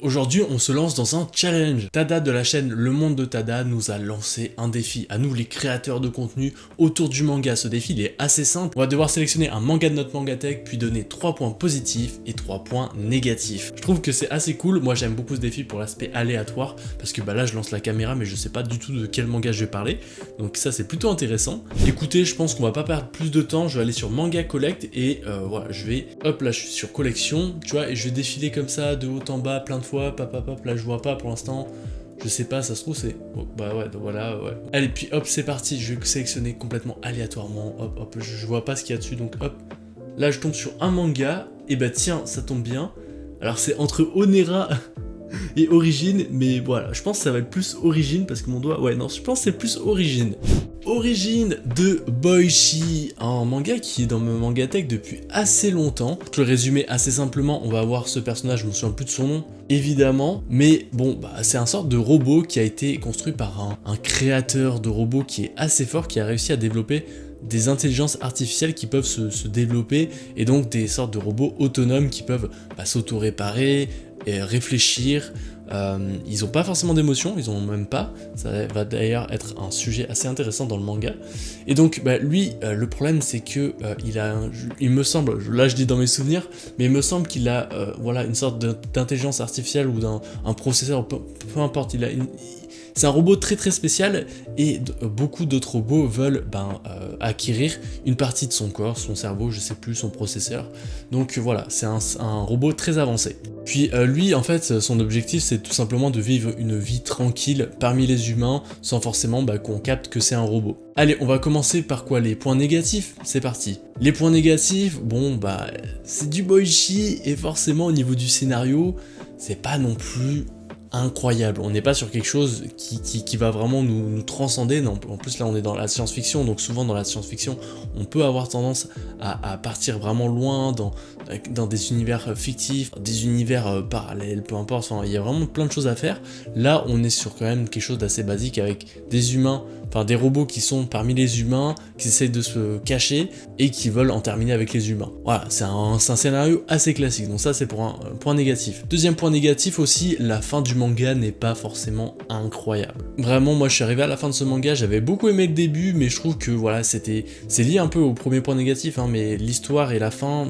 Aujourd'hui, on se lance dans un challenge. Tada de la chaîne Le Monde de Tada nous a lancé un défi, à nous les créateurs de contenu autour du manga. Ce défi il est assez simple, on va devoir sélectionner un manga de notre mangatech, puis donner 3 points positifs et 3 points négatifs. Je trouve que c'est assez cool, moi j'aime beaucoup ce défi pour l'aspect aléatoire, parce que là je lance la caméra mais je sais pas du tout de quel manga je vais parler, donc ça c'est plutôt intéressant. Écoutez, je pense qu'on va pas perdre plus de temps, je vais aller sur Manga Collect et voilà, je vais, hop là je suis sur collection, tu vois, et je vais défiler comme ça de haut en bas plein de fois, hop, là je vois pas pour l'instant, je sais pas, ça se trouve c'est, oh, bah ouais, donc voilà, ouais. Allez, puis hop, c'est parti, je vais sélectionner complètement aléatoirement, hop, je vois pas ce qu'il y a dessus, donc hop, là je tombe sur un manga, et bah tiens, ça tombe bien, alors c'est entre Onera et Origine, mais voilà, je pense que ça va être plus Origine, parce que mon doigt, ouais non, je pense que c'est plus Origine. Origine de Boichi, un manga qui est dans mon mangatech depuis assez longtemps. Pour le résumer assez simplement, on va avoir ce personnage, je me souviens plus de son nom, évidemment, mais bon, c'est un sorte de robot qui a été construit par un créateur de robots qui est assez fort, qui a réussi à développer des intelligences artificielles qui peuvent se développer, et donc des sortes de robots autonomes qui peuvent s'auto-réparer, et réfléchir. Ils ont pas forcément d'émotions, ils ont même pas, ça va d'ailleurs être un sujet assez intéressant dans le manga. Et donc lui, le problème c'est que il me semble, là je dis dans mes souvenirs, mais il me semble qu'il a voilà, une sorte d'intelligence artificielle ou d'un processeur, peu importe, c'est un robot très très spécial, et beaucoup d'autres robots veulent acquérir une partie de son corps, son cerveau, je sais plus, son processeur. Donc voilà, c'est un robot très avancé. Puis lui, en fait, son objectif c'est tout simplement de vivre une vie tranquille parmi les humains, sans forcément qu'on capte que c'est un robot. Allez, on va commencer par quoi? Les points négatifs, c'est parti. Les points négatifs, bon c'est du Boichi, et forcément au niveau du scénario, c'est pas non plus incroyable, on n'est pas sur quelque chose qui va vraiment nous transcender. Non, en plus là on est dans la science-fiction, donc souvent dans la science-fiction on peut avoir tendance à partir vraiment loin dans des univers fictifs, des univers parallèles, peu importe, enfin il y a vraiment plein de choses à faire. Là on est sur quand même quelque chose d'assez basique avec des humains, enfin des robots qui sont parmi les humains, qui essayent de se cacher et qui veulent en terminer avec les humains. Voilà, c'est un scénario assez classique, donc ça c'est pour un point négatif. Deuxième point négatif aussi, la fin du manga n'est pas forcément incroyable. Vraiment, moi je suis arrivé à la fin de ce manga, j'avais beaucoup aimé le début, mais je trouve que voilà, c'est lié un peu au premier point négatif, mais l'histoire et la fin...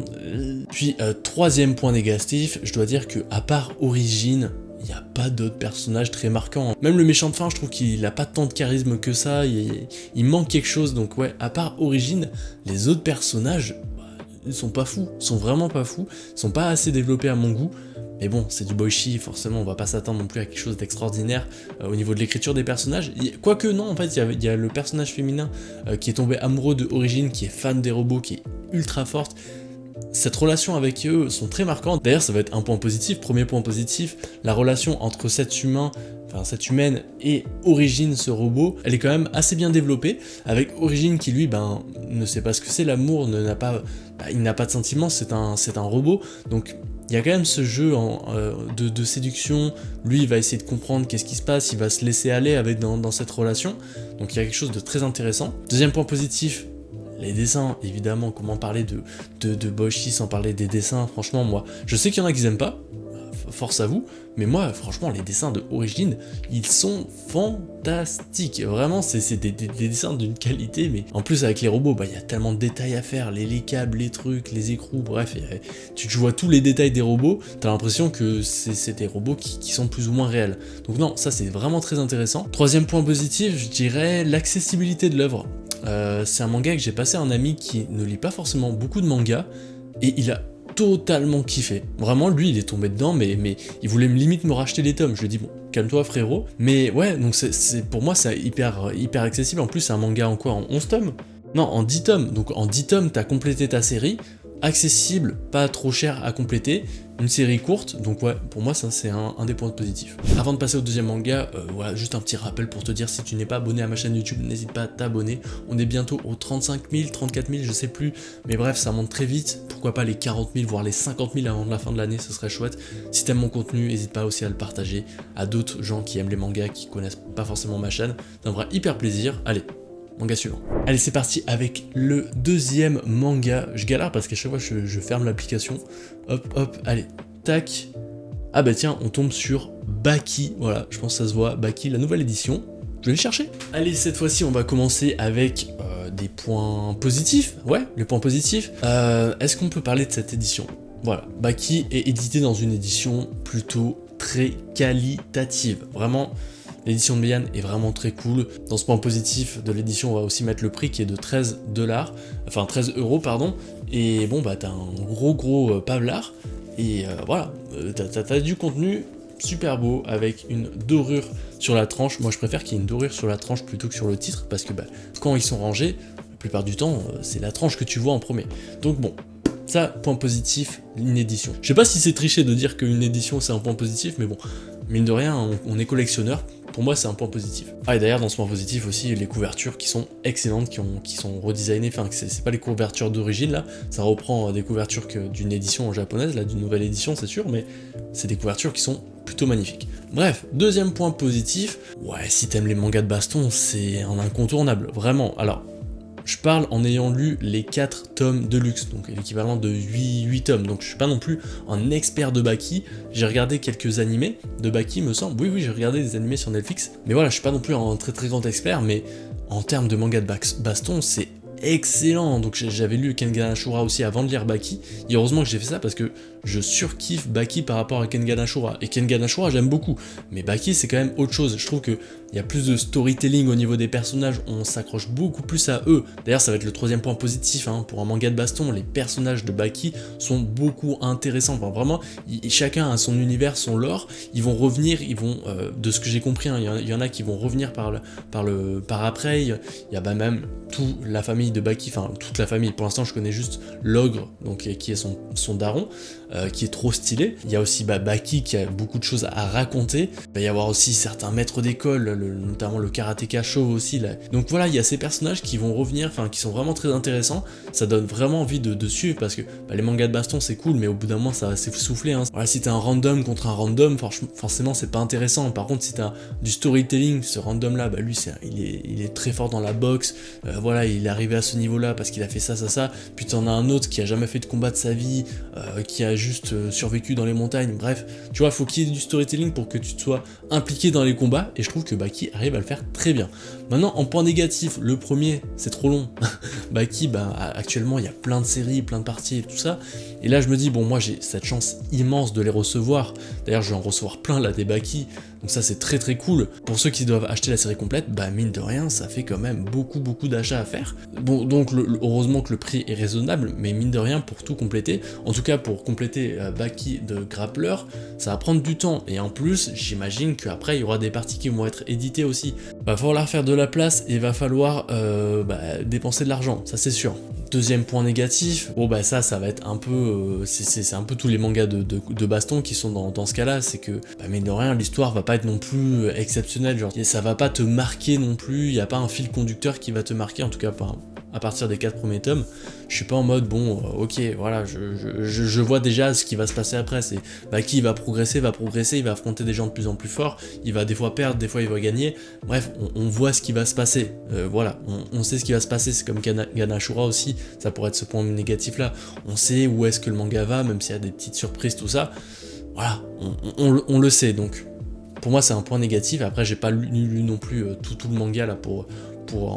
Puis troisième point négatif, je dois dire que à part Origine, il n'y a pas d'autres personnages très marquants. Même le méchant de fin, je trouve qu'il n'a pas tant de charisme que ça, il manque quelque chose, donc ouais, à part Origine, les autres personnages, ils sont pas fous, ils sont vraiment pas fous, ils sont pas assez développés à mon goût. Mais bon, c'est du Boichi, forcément on va pas s'attendre non plus à quelque chose d'extraordinaire au niveau de l'écriture des personnages. Quoique non, en fait il y a le personnage féminin qui est tombé amoureux de Origine, qui est fan des robots, qui est ultra forte. Cette relation avec eux sont très marquantes. D'ailleurs ça va être un point positif. Premier point positif, la relation entre cette humaine et Origine, ce robot, elle est quand même assez bien développée, avec Origine qui lui ne sait pas ce que c'est l'amour, il n'a pas de sentiments, c'est un robot, donc il y a quand même ce jeu de séduction. Lui il va essayer de comprendre qu'est-ce qui se passe, il va se laisser aller dans cette relation, donc il y a quelque chose de très intéressant. Deuxième point positif, les dessins, évidemment, comment parler de Boichi sans parler des dessins. Franchement, moi, je sais qu'il y en a qui aiment pas, force à vous, mais moi, franchement, les dessins de Origine, ils sont fantastiques. Vraiment, c'est des dessins d'une qualité, mais en plus, avec les robots, il y a tellement de détails à faire, les câbles, les trucs, les écrous, bref, tu vois tous les détails des robots, t'as l'impression que c'est des robots qui sont plus ou moins réels. Donc non, ça, c'est vraiment très intéressant. Troisième point positif, je dirais l'accessibilité de l'œuvre. C'est un manga que j'ai passé à un ami qui ne lit pas forcément beaucoup de mangas, et il a totalement kiffé. Vraiment, lui, il est tombé dedans, mais il voulait limite me racheter les tomes. Je lui ai dit, bon, calme-toi frérot. Mais ouais, donc pour moi, c'est hyper accessible. En plus, c'est un manga en quoi? En 11 tomes? Non, en 10 tomes. Donc en 10 tomes, t'as complété ta série. Accessible, pas trop cher à compléter, une série courte, donc ouais, pour moi ça c'est un des points positifs. Avant de passer au deuxième manga, voilà, juste un petit rappel pour te dire, si tu n'es pas abonné à ma chaîne YouTube, n'hésite pas à t'abonner. On est bientôt aux 35 000, 34 000, je sais plus, mais bref, ça monte très vite. Pourquoi pas les 40 000, voire les 50 000 avant la fin de l'année, ce serait chouette. Si t'aimes mon contenu, n'hésite pas aussi à le partager à d'autres gens qui aiment les mangas, qui connaissent pas forcément ma chaîne, ça me fera hyper plaisir. Allez, manga suivant. Allez, c'est parti avec le deuxième manga. Je galère parce qu'à chaque fois je ferme l'application. Hop, hop, allez, tac. Ah bah tiens, on tombe sur Baki, voilà, je pense que ça se voit, Baki, la nouvelle édition. Je vais les chercher. Allez, cette fois-ci, on va commencer avec des points positifs. Ouais, les points positifs. Est-ce qu'on peut parler de cette édition? Voilà, Baki est édité dans une édition plutôt très qualitative. Vraiment, l'édition de Meian est vraiment très cool. Dans ce point positif de l'édition, on va aussi mettre le prix qui est de 13 $, enfin 13 €, pardon. Et bon, bah t'as un gros Pavlar. Et voilà, t'as du contenu super beau avec une dorure sur la tranche. Moi je préfère qu'il y ait une dorure sur la tranche plutôt que sur le titre parce que bah, quand ils sont rangés, la plupart du temps c'est la tranche que tu vois en premier. Donc bon, ça, point positif, une édition. Je sais pas si c'est triché de dire qu'une édition c'est un point positif, mais bon, mine de rien, on est collectionneur. Pour moi, c'est un point positif. Ah, et d'ailleurs, dans ce point positif aussi, les couvertures qui sont excellentes, qui sont redesignées, enfin, c'est pas les couvertures d'origine, là, ça reprend des couvertures d'une édition japonaise, là, d'une nouvelle édition, c'est sûr, mais c'est des couvertures qui sont plutôt magnifiques. Bref, deuxième point positif, ouais, si t'aimes les mangas de baston, c'est un incontournable, vraiment. Alors, je parle en ayant lu les 4 tomes de luxe, donc l'équivalent de 8 tomes, donc je suis pas non plus un expert de Baki, j'ai regardé quelques animés de Baki me semble, oui j'ai regardé des animés sur Netflix, mais voilà, je suis pas non plus un très grand expert, mais en termes de manga de baston, c'est excellent, donc j'avais lu Kengan Ashura aussi avant de lire Baki, et heureusement que j'ai fait ça parce que je surkiffe Baki par rapport à Kengan Ashura, et Kengan Ashura j'aime beaucoup, mais Baki c'est quand même autre chose, je trouve que il y a plus de storytelling au niveau des personnages, on s'accroche beaucoup plus à eux. D'ailleurs, ça va être le troisième point positif, hein, pour un manga de baston, les personnages de Baki sont beaucoup intéressants. Enfin, vraiment, chacun a son univers, son lore, ils vont revenir, de ce que j'ai compris, hein, il y en a qui vont revenir par après, il y a bah, même toute la famille de Baki, enfin toute la famille, pour l'instant je connais juste l'ogre, donc qui est son daron, qui est trop stylé. Il y a aussi Baki qui a beaucoup de choses à raconter, il va y avoir aussi certains maîtres d'école, notamment le karatéka chauve aussi là. Donc voilà, il y a ces personnages qui vont revenir, enfin qui sont vraiment très intéressants, ça donne vraiment envie de suivre parce que les mangas de baston c'est cool, mais au bout d'un moment ça va s'essouffler, hein. Voilà, si t'as un random contre un random, forcément c'est pas intéressant. Par contre si t'as du storytelling, ce random là, lui il est très fort dans la boxe, voilà, il est arrivé à ce niveau là parce qu'il a fait ça, puis t'en as un autre qui a jamais fait de combat de sa vie, qui a juste survécu dans les montagnes, bref, tu vois, faut qu'il y ait du storytelling pour que tu te sois impliqué dans les combats, et je trouve que Baki arrive à le faire très bien. Maintenant, en point négatif, le premier, c'est trop long. Baki, actuellement, il y a plein de séries, plein de parties et tout ça, et là je me dis, bon, moi j'ai cette chance immense de les recevoir, d'ailleurs je vais en recevoir plein là des Baki, donc ça c'est très cool. Pour ceux qui doivent acheter la série complète, mine de rien, ça fait quand même beaucoup d'achats à faire. Bon, donc heureusement que le prix est raisonnable, mais mine de rien, pour tout compléter, en tout cas pour compléter Baki de Grappler, ça va prendre du temps, et en plus, j'imagine qu'après il y aura des parties qui vont être éditées aussi. Va falloir faire de la place et va falloir dépenser de l'argent, ça c'est sûr. Deuxième point négatif, bon ça va être un peu, c'est un peu tous les mangas de baston qui sont dans ce cas-là, c'est que, mine de rien, l'histoire va pas être non plus exceptionnelle, genre, ça va pas te marquer non plus, il y a pas un fil conducteur qui va te marquer, en tout cas pas à partir des 4 premiers tomes. Je suis pas en mode, bon, ok, voilà, je vois déjà ce qui va se passer après, c'est qui va progresser, il va affronter des gens de plus en plus forts, il va des fois perdre, des fois il va gagner, bref, on voit ce qui va se passer, voilà, on sait ce qui va se passer, c'est comme Ganashura aussi, ça pourrait être ce point négatif là, on sait où est-ce que le manga va, même s'il y a des petites surprises, tout ça, voilà, on le sait, donc pour moi c'est un point négatif. Après j'ai pas lu non plus tout le manga là pour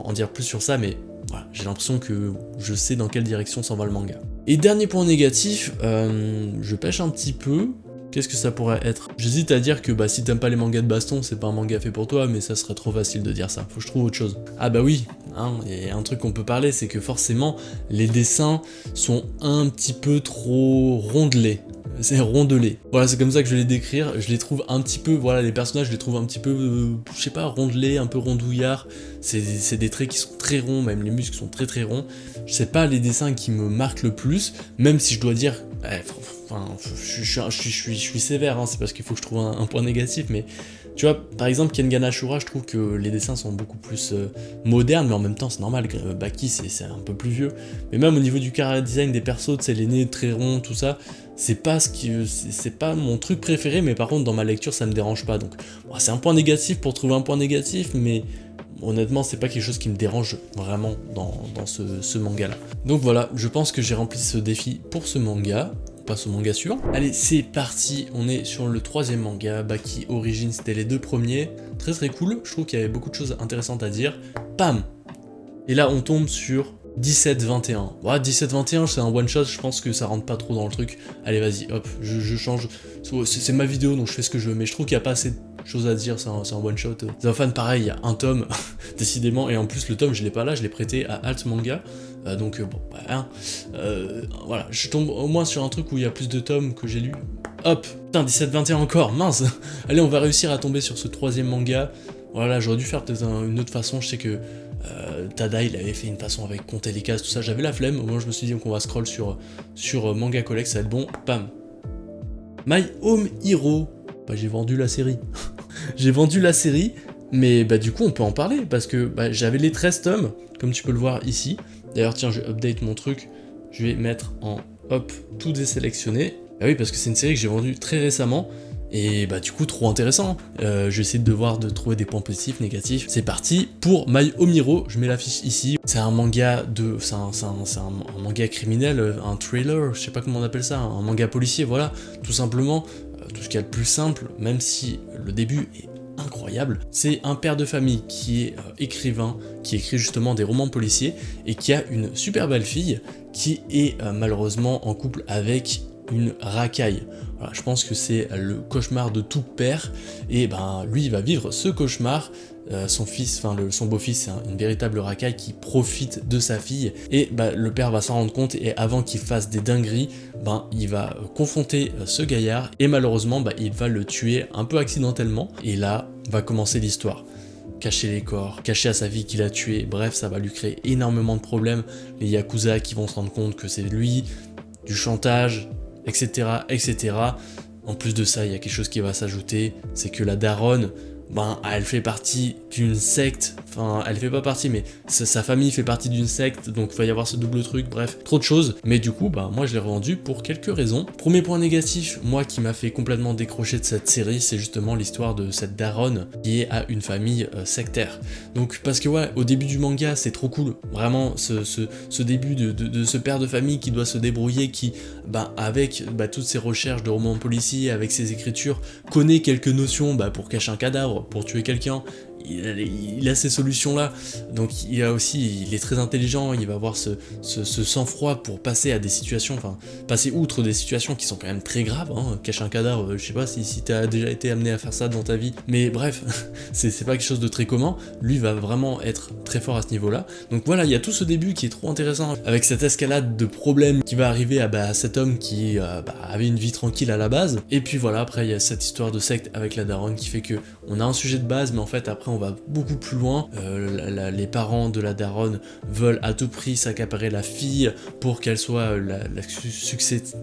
en dire plus sur ça, mais voilà, j'ai l'impression que je sais dans quelle direction s'en va le manga. Et dernier point négatif, je pêche un petit peu. Qu'est-ce que ça pourrait être? J'hésite à dire que si t'aimes pas les mangas de baston, c'est pas un manga fait pour toi, mais ça serait trop facile de dire ça, faut que je trouve autre chose. Ah oui, hein, et un truc qu'on peut parler, c'est que forcément, les dessins sont un petit peu trop rondelés. C'est rondelé. Voilà, c'est comme ça que je vais les décrire. Je les trouve un petit peu, voilà, les personnages, je les trouve un petit peu, je sais pas, rondelés, un peu rondouillards. C'est des traits qui sont très ronds, même les muscles sont très ronds. Je sais pas les dessins qui me marquent le plus, même si je dois dire, je suis sévère, hein, c'est parce qu'il faut que je trouve un point négatif, mais tu vois, par exemple, Kengan Ashura, je trouve que les dessins sont beaucoup plus modernes, mais en même temps, c'est normal, Baki, c'est un peu plus vieux. Mais même au niveau du chara design des persos, c'est les nez très ronds, tout ça, c'est pas mon truc préféré, mais par contre, dans ma lecture, ça me dérange pas. Donc, c'est un point négatif pour trouver un point négatif, mais honnêtement, c'est pas quelque chose qui me dérange vraiment dans ce manga-là. Donc voilà, je pense que j'ai rempli ce défi pour ce manga. passe au manga suivant. Allez, c'est parti, on est sur le 3e manga, Baki Origins, c'était les 2 premiers, très très cool, je trouve qu'il y avait beaucoup de choses intéressantes à dire. Pam! Et là on tombe sur 17-21. Ouais, 17-21 c'est un one shot, je pense que ça rentre pas trop dans le truc. Allez vas-y, hop, je change. C'est ma vidéo donc je fais ce que je veux, mais je trouve qu'il n'y a pas assez de choses à dire, c'est un one shot. Zafan pareil, il y a un tome, décidément, et en plus le tome je l'ai pas là, je l'ai prêté à Alt Manga. Donc bon, bah, hein, voilà, je tombe au moins sur un truc où il y a plus de tomes que j'ai lu. Hop, putain 17-21 encore, mince. Allez, on va réussir à tomber sur ce 3e manga. Voilà, j'aurais dû faire peut-être une autre façon, je sais que Tada il avait fait une façon avec compter les cases, tout ça, j'avais la flemme, au moins je me suis dit qu'on va scroll sur Manga Collect, ça va être bon, pam. My Home Hero, bah j'ai vendu la série. J'ai vendu la série, mais bah du coup on peut en parler, parce que bah, j'avais les 13 tomes, comme tu peux le voir ici. D'ailleurs tiens, je vais update mon truc, je vais mettre en hop, tout désélectionné. Ah oui, parce que c'est une série que j'ai vendue très récemment, et bah du coup trop intéressant. Je vais essayer de trouver des points positifs, négatifs. C'est parti pour My Home Hero, je mets la fiche ici. C'est un manga c'est un manga criminel, un thriller, je sais pas comment on appelle ça, un manga policier, voilà, tout simplement. Tout ce qu'il y a de plus simple, même si le début est incroyable, c'est un père de famille qui est écrivain, qui écrit justement des romans policiers, et qui a une super belle fille qui est malheureusement en couple avec une racaille. Voilà, je pense que c'est le cauchemar de tout père, et ben lui il va vivre ce cauchemar. Son fils, enfin son beau-fils, c'est une véritable racaille qui profite de sa fille, et bah, le père va s'en rendre compte, et avant qu'il fasse des dingueries, ben il va confronter ce gaillard, et malheureusement bah, il va le tuer un peu accidentellement, et là va commencer l'histoire. Cacher les corps, cacher à sa fille qu'il a tué, bref ça va lui créer énormément de problèmes, les yakuza qui vont se rendre compte que c'est lui, du chantage, etc., etc. En plus de ça, il y a quelque chose qui va s'ajouter, c'est que la daronne, ben, elle fait partie d'une secte, enfin, elle fait pas partie, mais sa famille fait partie d'une secte, donc il va y avoir ce double truc, bref, trop de choses, mais du coup, bah, moi je l'ai revendu pour quelques raisons. Premier point négatif, moi qui m'a fait complètement décrocher de cette série, c'est justement l'histoire de cette daronne qui est à une famille sectaire. Donc, parce que ouais, au début du manga, c'est trop cool, vraiment, ce début de ce père de famille qui doit se débrouiller, qui, bah, avec bah, toutes ses recherches de romans policiers, avec ses écritures, connaît quelques notions bah, pour cacher un cadavre, pour tuer quelqu'un, il a ces solutions-là, donc il est très intelligent, il va avoir ce sang-froid pour passer à des situations, enfin, passer outre des situations qui sont quand même très graves, hein. Cacher un cadavre, je sais pas si t'as déjà été amené à faire ça dans ta vie, mais bref, c'est pas quelque chose de très commun, lui va vraiment être très fort à ce niveau-là, donc voilà, il y a tout ce début qui est trop intéressant, avec cette escalade de problèmes qui va arriver à cet homme qui avait une vie tranquille à la base, et puis voilà, après il y a cette histoire de secte avec la daronne qui fait que on a un sujet de base, mais en fait après on va beaucoup plus loin. Les parents de la daronne veulent à tout prix s'accaparer la fille pour qu'elle soit la successrice,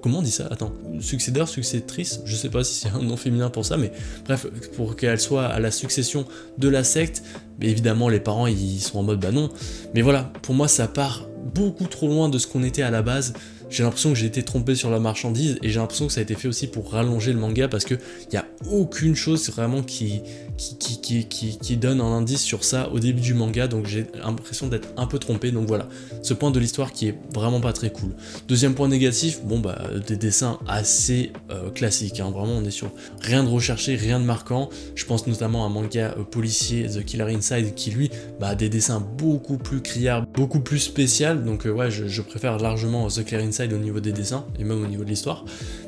comment on dit ça? Attends, successrice, je sais pas si c'est un nom féminin pour ça, mais bref, pour qu'elle soit à la succession de la secte. Mais évidemment les parents ils sont en mode bah non, mais voilà, pour moi ça part beaucoup trop loin de ce qu'on était à la base. J'ai l'impression que j'ai été trompé sur la marchandise, et j'ai l'impression que ça a été fait aussi pour rallonger le manga, parce que y a aucune chose vraiment qui donne un indice sur ça au début du manga, donc j'ai l'impression d'être un peu trompé, donc voilà, ce point de l'histoire qui est vraiment pas très cool. Deuxième point négatif, bon bah des dessins assez classiques, hein, vraiment on est sur rien de recherché, rien de marquant. Je pense notamment à un manga policier, The Killer Inside, qui lui a des dessins beaucoup plus criards, beaucoup plus spécial, donc ouais je préfère largement The Killer Inside au niveau des dessins, et même au niveau de l'histoire,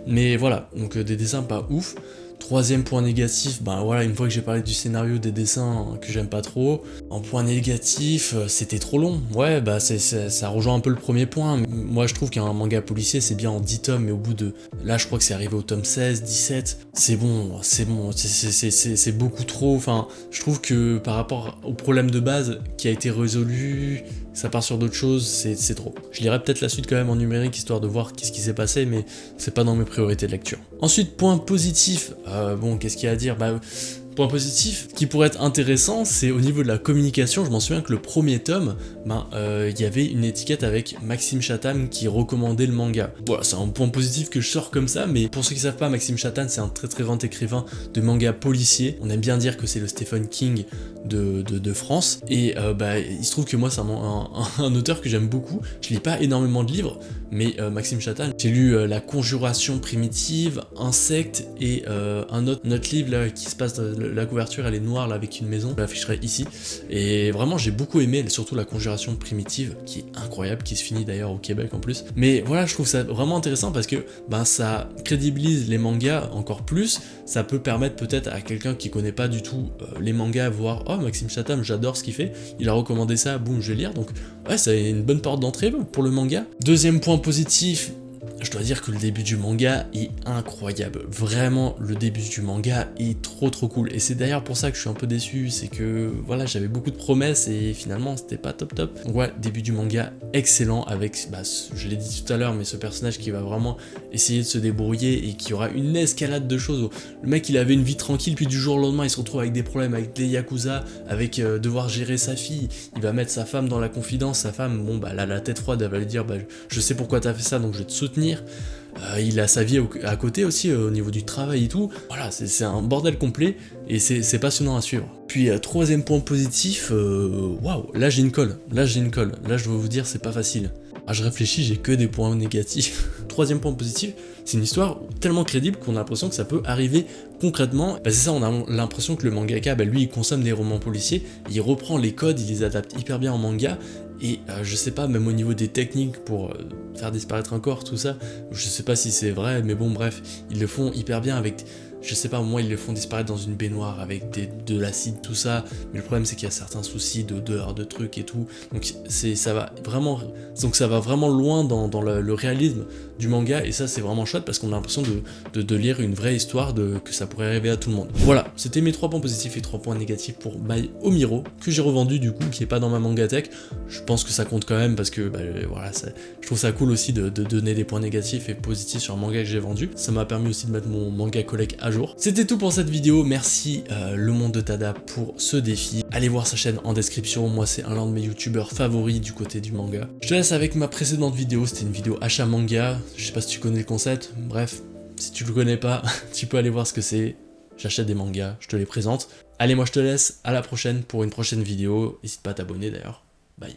mais voilà, donc des dessins pas ouf. Troisième point négatif, ben voilà, une fois que j'ai parlé du scénario, des dessins que j'aime pas trop, en point négatif, c'était trop long. Ouais, bah ça rejoint un peu le premier point. Moi je trouve qu'un manga policier c'est bien en 10 tomes, mais au bout de... Là je crois que c'est arrivé au tome 16, 17, c'est bon, c'est beaucoup trop. Enfin, je trouve que par rapport au problème de base qui a été résolu, ça part sur d'autres choses, c'est trop. Je lirai peut-être la suite quand même en numérique, histoire de voir qu'est-ce qui s'est passé, mais c'est pas dans mes priorités de lecture. Ensuite, point positif, bon, qu'est-ce qu'il y a à dire? Bah, point positif qui pourrait être intéressant, c'est au niveau de la communication. Je m'en souviens que le premier tome, il y avait une étiquette avec Maxime Chatham qui recommandait le manga. Voilà, c'est un point positif que je sors comme ça, mais pour ceux qui savent pas, Maxime Chatham c'est un très très grand écrivain de manga policier. On aime bien dire que c'est le Stephen King de France. Et il se trouve que moi c'est un auteur que j'aime beaucoup. Je lis pas énormément de livres, mais Maxime Chatham, j'ai lu La Conjuration Primitive, Insectes et un autre livre là qui se passe, la couverture elle est noire là avec une maison, je l'afficherai ici. Et vraiment j'ai beaucoup aimé, surtout La Conjuration Primitive qui est incroyable, qui se finit d'ailleurs au Québec en plus. Mais voilà, je trouve ça vraiment intéressant parce que ça crédibilise les mangas encore plus. Ça peut permettre peut-être à quelqu'un qui connaît pas du tout les mangas, voir oh Maxime Chatham, j'adore ce qu'il fait, il a recommandé ça, boum, je vais lire. Donc ouais, c'est une bonne porte d'entrée pour le manga. Deuxième point positif, je dois dire que le début du manga est incroyable. Vraiment, le début du manga est trop cool. Et c'est d'ailleurs pour ça que je suis un peu déçu, c'est que voilà, j'avais beaucoup de promesses et finalement c'était pas top. Donc ouais, début du manga excellent avec, je l'ai dit tout à l'heure, mais ce personnage qui va vraiment essayer de se débrouiller et qui aura une escalade de choses. Le mec il avait une vie tranquille, puis du jour au lendemain il se retrouve avec des problèmes avec les Yakuza, avec devoir gérer sa fille, il va mettre sa femme dans la confidence, sa femme, bon elle a la tête froide, elle va lui dire je sais pourquoi t'as fait ça donc je vais te soutenir. Il a sa vie à côté aussi au niveau du travail et tout. Voilà, c'est un bordel complet et c'est passionnant à suivre. Puis troisième point positif, waouh, là j'ai une colle. Là je dois vous dire c'est pas facile. Je réfléchis, j'ai que des points négatifs. Troisième point positif, c'est une histoire tellement crédible qu'on a l'impression que ça peut arriver concrètement. C'est ça, on a l'impression que le mangaka, lui il consomme des romans policiers, il reprend les codes, il les adapte hyper bien en manga. Et je sais pas, même au niveau des techniques pour faire disparaître un corps, tout ça, je sais pas si c'est vrai, mais bon bref, ils le font hyper bien avec, je sais pas, moi ils le font disparaître dans une baignoire avec de l'acide, tout ça, mais le problème c'est qu'il y a certains soucis d'odeur, de trucs et tout, donc ça va vraiment loin dans le réalisme du manga, et ça c'est vraiment chouette parce qu'on a l'impression de lire une vraie histoire, que ça pourrait arriver à tout le monde. Voilà, c'était mes 3 points positifs et 3 points négatifs pour My Omiro, que j'ai revendu du coup, qui est pas dans ma mangatech. Je pense que ça compte quand même parce que voilà, je trouve ça cool aussi de donner des points négatifs et positifs sur un manga que j'ai vendu. Ça m'a permis aussi de mettre mon manga collect à jour. C'était tout pour cette vidéo, merci Le Monde de Tada pour ce défi. Allez voir sa chaîne en description, moi c'est l'un de mes youtubeurs favoris du côté du manga. Je te laisse avec ma précédente vidéo, c'était une vidéo achat manga, je sais pas si tu connais le concept, bref, si tu le connais pas, tu peux aller voir ce que c'est. J'achète des mangas, je te les présente. Allez, moi je te laisse, à la prochaine pour une prochaine vidéo, n'hésite pas à t'abonner d'ailleurs. Bye.